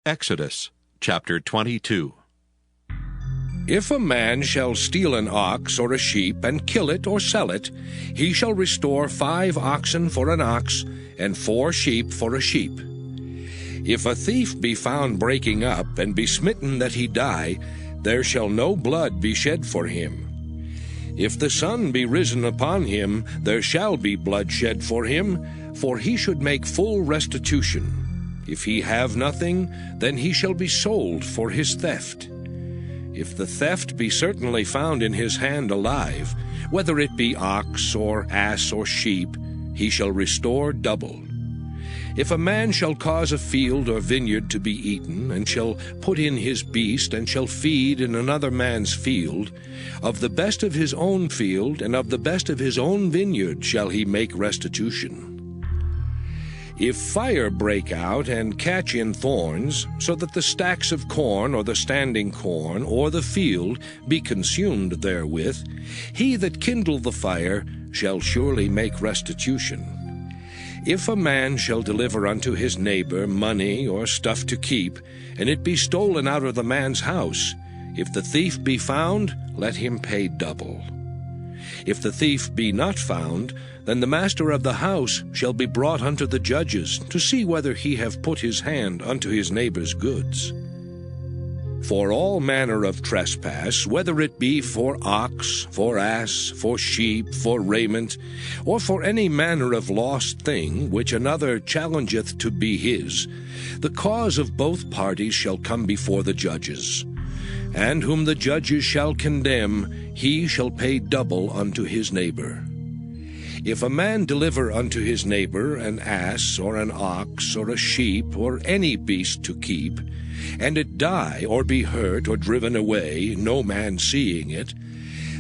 Exodus chapter 22. If a man shall steal an ox or a sheep, and kill it or sell it, he shall restore 5 oxen for an ox, and 4 sheep for a sheep. If a thief be found breaking up, and be smitten that he die, there shall no blood be shed for him. If the sun be risen upon him, there shall be blood shed for him, for he should make full restitution. If he have nothing, then he shall be sold for his theft. If the theft be certainly found in his hand alive, whether it be ox or ass or sheep, he shall restore double. If a man shall cause a field or vineyard to be eaten, and shall put in his beast, and shall feed in another man's field, of the best of his own field and of the best of his own vineyard shall he make restitution. If fire break out and catch in thorns, so that the stacks of corn or the standing corn or the field be consumed therewith, he that kindled the fire shall surely make restitution. If a man shall deliver unto his neighbor money or stuff to keep, and it be stolen out of the man's house, if the thief be found, let him pay double. If the thief be not found, then the master of the house shall be brought unto the judges, to see whether he have put his hand unto his neighbor's goods. For all manner of trespass, whether it be for ox, for ass, for sheep, for raiment, or for any manner of lost thing which another challengeth to be his, the cause of both parties shall come before the judges. And whom the judges shall condemn, he shall pay double unto his neighbor. If a man deliver unto his neighbor an ass or an ox or a sheep or any beast to keep, and it die or be hurt or driven away, no man seeing it,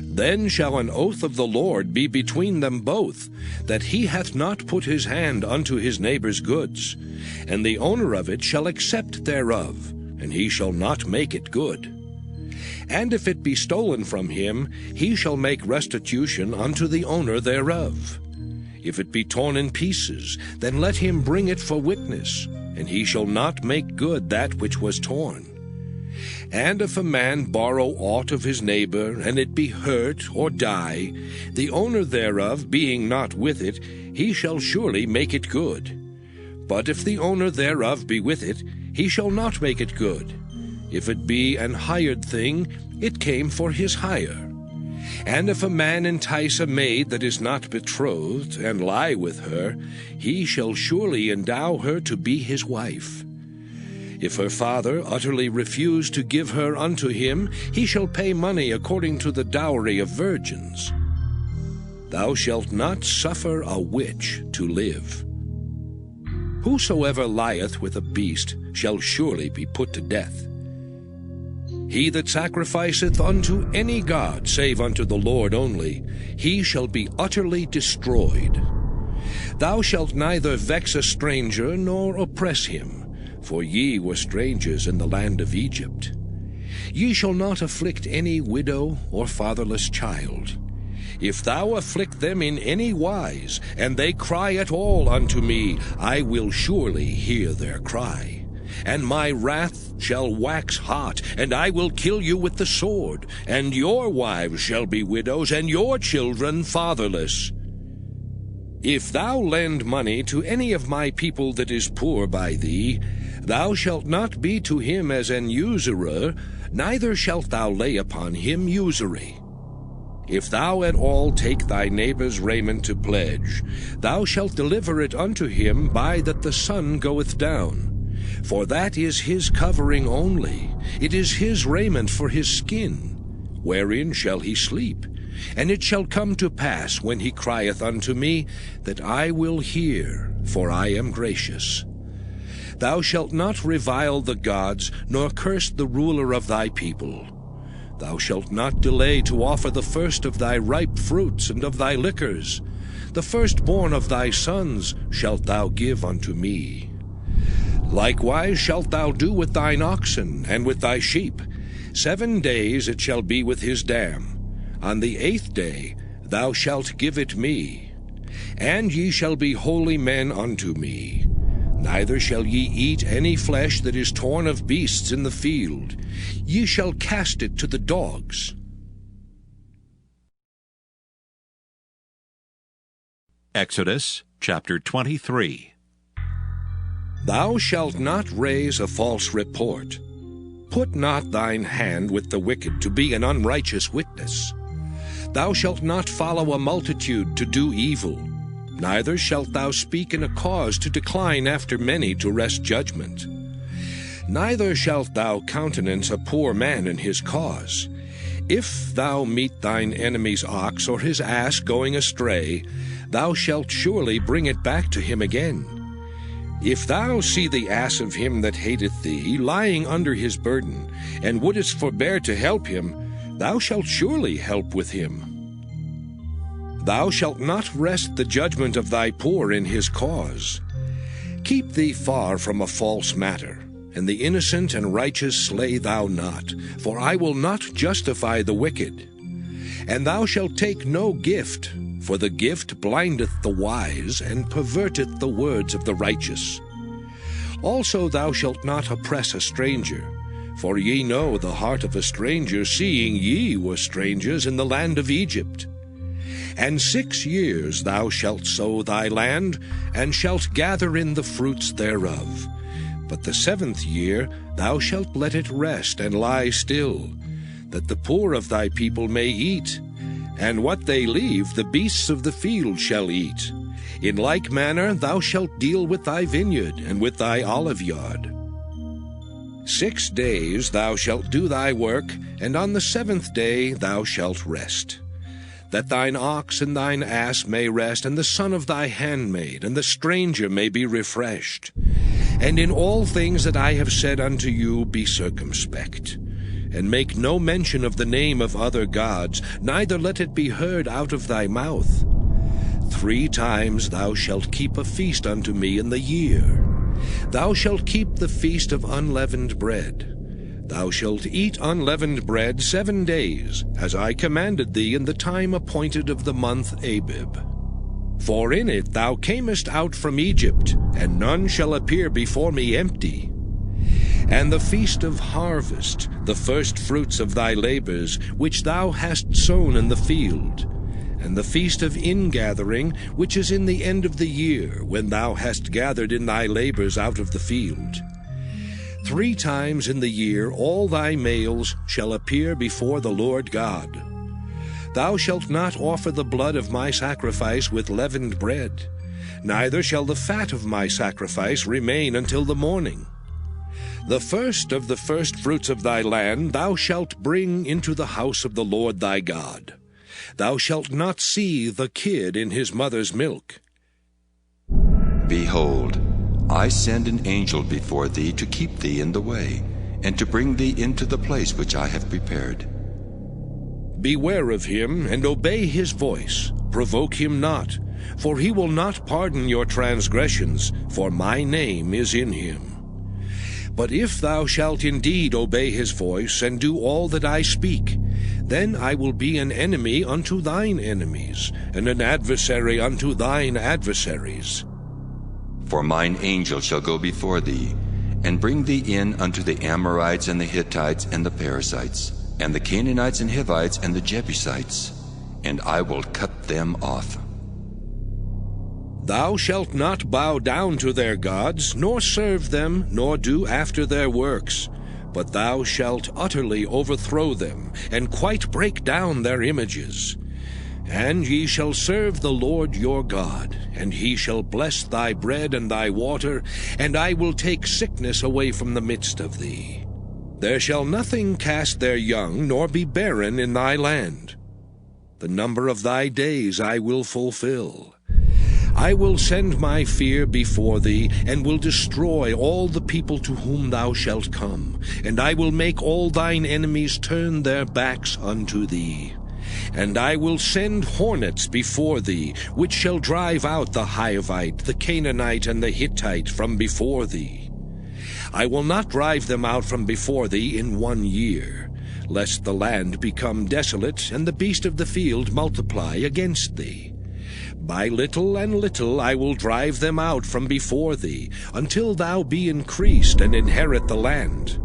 then shall an oath of the Lord be between them both, that he hath not put his hand unto his neighbor's goods, and the owner of it shall accept thereof, and he shall not make it good. And if it be stolen from him, he shall make restitution unto the owner thereof. If it be torn in pieces, then let him bring it for witness, and he shall not make good that which was torn. And if a man borrow aught of his neighbor, and it be hurt or die, the owner thereof being not with it, he shall surely make it good. But if the owner thereof be with it, he shall not make it good. If it be an hired thing, it came for his hire. And if a man entice a maid that is not betrothed, and lie with her, he shall surely endow her to be his wife. If her father utterly refuse to give her unto him, he shall pay money according to the dowry of virgins. Thou shalt not suffer a witch to live. Whosoever lieth with a beast shall surely be put to death. He that sacrificeth unto any god, save unto the Lord only, he shall be utterly destroyed. Thou shalt neither vex a stranger nor oppress him, for ye were strangers in the land of Egypt. Ye shall not afflict any widow or fatherless child. If thou afflict them in any wise, and they cry at all unto me, I will surely hear their cry. And my wrath shall wax hot, and I will kill you with the sword, and your wives shall be widows, and your children fatherless. If thou lend money to any of my people that is poor by thee, thou shalt not be to him as an usurer, neither shalt thou lay upon him usury. If thou at all take thy neighbor's raiment to pledge, thou shalt deliver it unto him by that the sun goeth down. For that is his covering only, it is his raiment for his skin. Wherein shall he sleep? And it shall come to pass, when he crieth unto me, that I will hear, for I am gracious. Thou shalt not revile the gods, nor curse the ruler of thy people. Thou shalt not delay to offer the first of thy ripe fruits and of thy liquors. The firstborn of thy sons shalt thou give unto me. Likewise shalt thou do with thine oxen and with thy sheep. 7 days it shall be with his dam. On the 8th day thou shalt give it me. And ye shall be holy men unto me. Neither shall ye eat any flesh that is torn of beasts in the field. Ye shall cast it to the dogs. Exodus chapter 23. Thou shalt not raise a false report. Put not thine hand with the wicked to be an unrighteous witness. Thou shalt not follow a multitude to do evil, neither shalt thou speak in a cause to decline after many to wrest judgment. Neither shalt thou countenance a poor man in his cause. If thou meet thine enemy's ox or his ass going astray, thou shalt surely bring it back to him again. If thou see the ass of him that hateth thee lying under his burden, and wouldest forbear to help him, thou shalt surely help with him. Thou shalt not wrest the judgment of thy poor in his cause. Keep thee far from a false matter, and the innocent and righteous slay thou not, for I will not justify the wicked. And thou shalt take no gift, for the gift blindeth the wise, and perverteth the words of the righteous. Also thou shalt not oppress a stranger, for ye know the heart of a stranger, seeing ye were strangers in the land of Egypt. And 6 years thou shalt sow thy land, and shalt gather in the fruits thereof. But the 7th year thou shalt let it rest and lie still, that the poor of thy people may eat, and what they leave the beasts of the field shall eat. In like manner thou shalt deal with thy vineyard and with thy olive yard. 6 days thou shalt do thy work, and on the 7th day thou shalt rest. That thine ox and thine ass may rest, and the son of thy handmaid, and the stranger may be refreshed. And in all things that I have said unto you be circumspect, and make no mention of the name of other gods, neither let it be heard out of thy mouth. 3 times thou shalt keep a feast unto me in the year. Thou shalt keep the feast of unleavened bread. Thou shalt eat unleavened bread 7 days, as I commanded thee in the time appointed of the month Abib. For in it thou camest out from Egypt, and none shall appear before me empty. And the feast of harvest, the first fruits of thy labors, which thou hast sown in the field, and the feast of ingathering, which is in the end of the year, when thou hast gathered in thy labors out of the field. 3 times in the year all thy males shall appear before the Lord God. Thou shalt not offer the blood of my sacrifice with leavened bread, neither shall the fat of my sacrifice remain until the morning. The first of the firstfruits of thy land thou shalt bring into the house of the Lord thy God. Thou shalt not see the kid in his mother's milk. Behold, I send an angel before thee to keep thee in the way, and to bring thee into the place which I have prepared. Beware of him, and obey his voice. Provoke him not, for he will not pardon your transgressions, for my name is in him. But if thou shalt indeed obey his voice, and do all that I speak, then I will be an enemy unto thine enemies, and an adversary unto thine adversaries. For mine angel shall go before thee, and bring thee in unto the Amorites and the Hittites and the Perizzites, and the Canaanites and Hivites and the Jebusites, and I will cut them off. Thou shalt not bow down to their gods, nor serve them, nor do after their works, but thou shalt utterly overthrow them, and quite break down their images. And ye shall serve the Lord your God, and he shall bless thy bread and thy water, and I will take sickness away from the midst of thee. There shall nothing cast their young, nor be barren in thy land. The number of thy days I will fulfill. I will send my fear before thee, and will destroy all the people to whom thou shalt come, and I will make all thine enemies turn their backs unto thee. And I will send hornets before thee, which shall drive out the Hivite, the Canaanite, and the Hittite from before thee. I will not drive them out from before thee in 1 year, lest the land become desolate, and the beast of the field multiply against thee. By little and little I will drive them out from before thee, until thou be increased and inherit the land.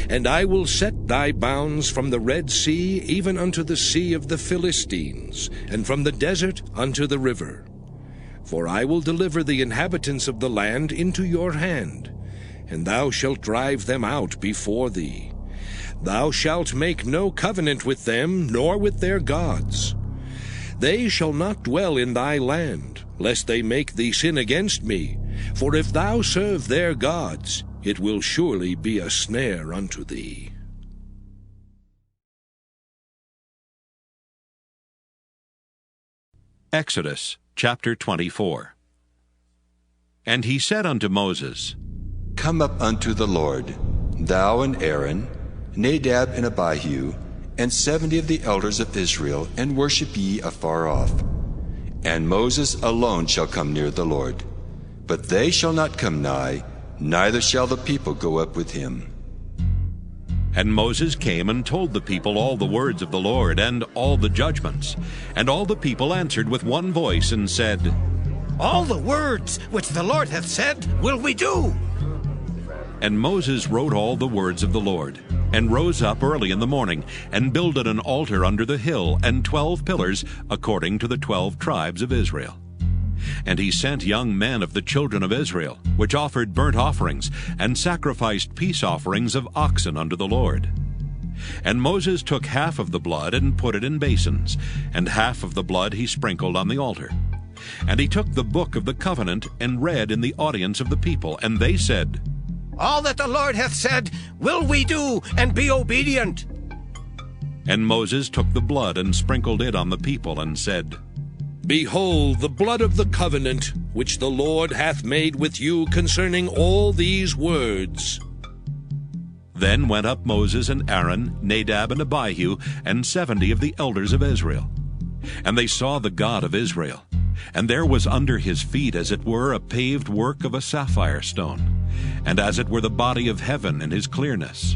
And I will set thy bounds from the Red Sea even unto the sea of the Philistines, and from the desert unto the river. For I will deliver the inhabitants of the land into your hand, and thou shalt drive them out before thee. Thou shalt make no covenant with them, nor with their gods. They shall not dwell in thy land, lest they make thee sin against me. For if thou serve their gods, it will surely be a snare unto thee. Exodus chapter 24. And he said unto Moses, Come up unto the Lord, thou and Aaron, Nadab and Abihu, and 70 of the elders of Israel, and worship ye afar off. And Moses alone shall come near the Lord. But they shall not come nigh, neither shall the people go up with him. And Moses came and told the people all the words of the Lord, and all the judgments. And all the people answered with one voice, and said, All the words which the Lord hath said will we do. And Moses wrote all the words of the Lord, and rose up early in the morning, and builded an altar under the hill, and 12 pillars, according to the 12 tribes of Israel. And he sent young men of the children of Israel, which offered burnt offerings, and sacrificed peace offerings of oxen unto the Lord. And Moses took half of the blood, and put it in basins, and half of the blood he sprinkled on the altar. And he took the book of the covenant, and read in the audience of the people, and they said, All that the Lord hath said will we do, and be obedient. And Moses took the blood, and sprinkled it on the people, and said, Behold the blood of the covenant, which the Lord hath made with you concerning all these words. Then went up Moses and Aaron, Nadab and Abihu, and 70 of the elders of Israel. And they saw the God of Israel. And there was under his feet as it were a paved work of a sapphire stone, and as it were the body of heaven in his clearness.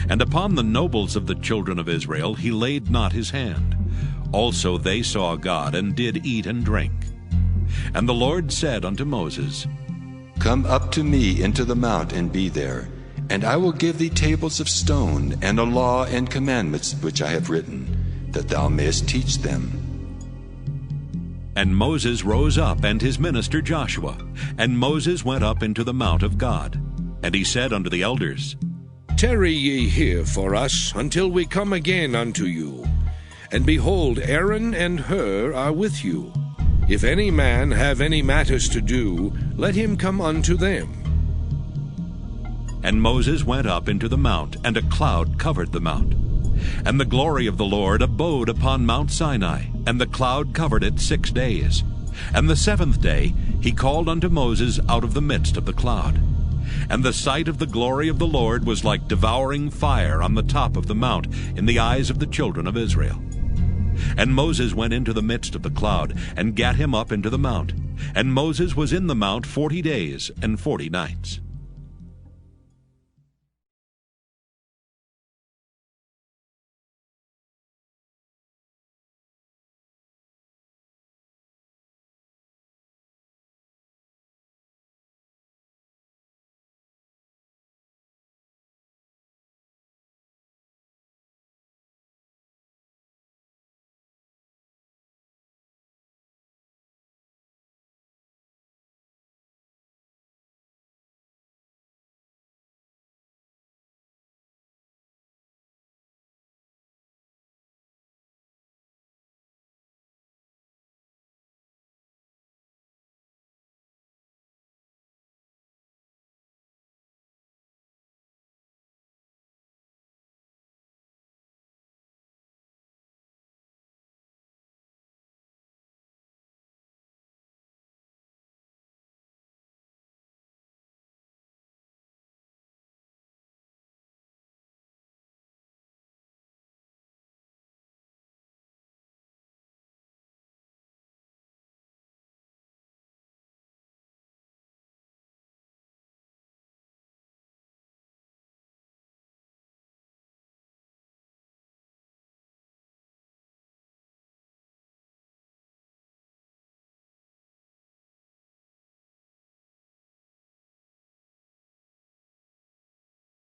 And upon the nobles of the children of Israel he laid not his hand. Also they saw God, and did eat and drink. And the Lord said unto Moses, Come up to me into the mount, and be there, and I will give thee tables of stone, and a law and commandments which I have written, that thou mayest teach them. And Moses rose up, and his minister Joshua. And Moses went up into the mount of God. And he said unto the elders, Tarry ye here for us, until we come again unto you. And behold, Aaron and Hur are with you. If any man have any matters to do, let him come unto them. And Moses went up into the mount, and a cloud covered the mount. And the glory of the Lord abode upon Mount Sinai, and the cloud covered it 6 days. And the 7th day he called unto Moses out of the midst of the cloud. And the sight of the glory of the Lord was like devouring fire on the top of the mount in the eyes of the children of Israel. And Moses went into the midst of the cloud, and gat him up into the mount. And Moses was in the mount 40 days and 40 nights.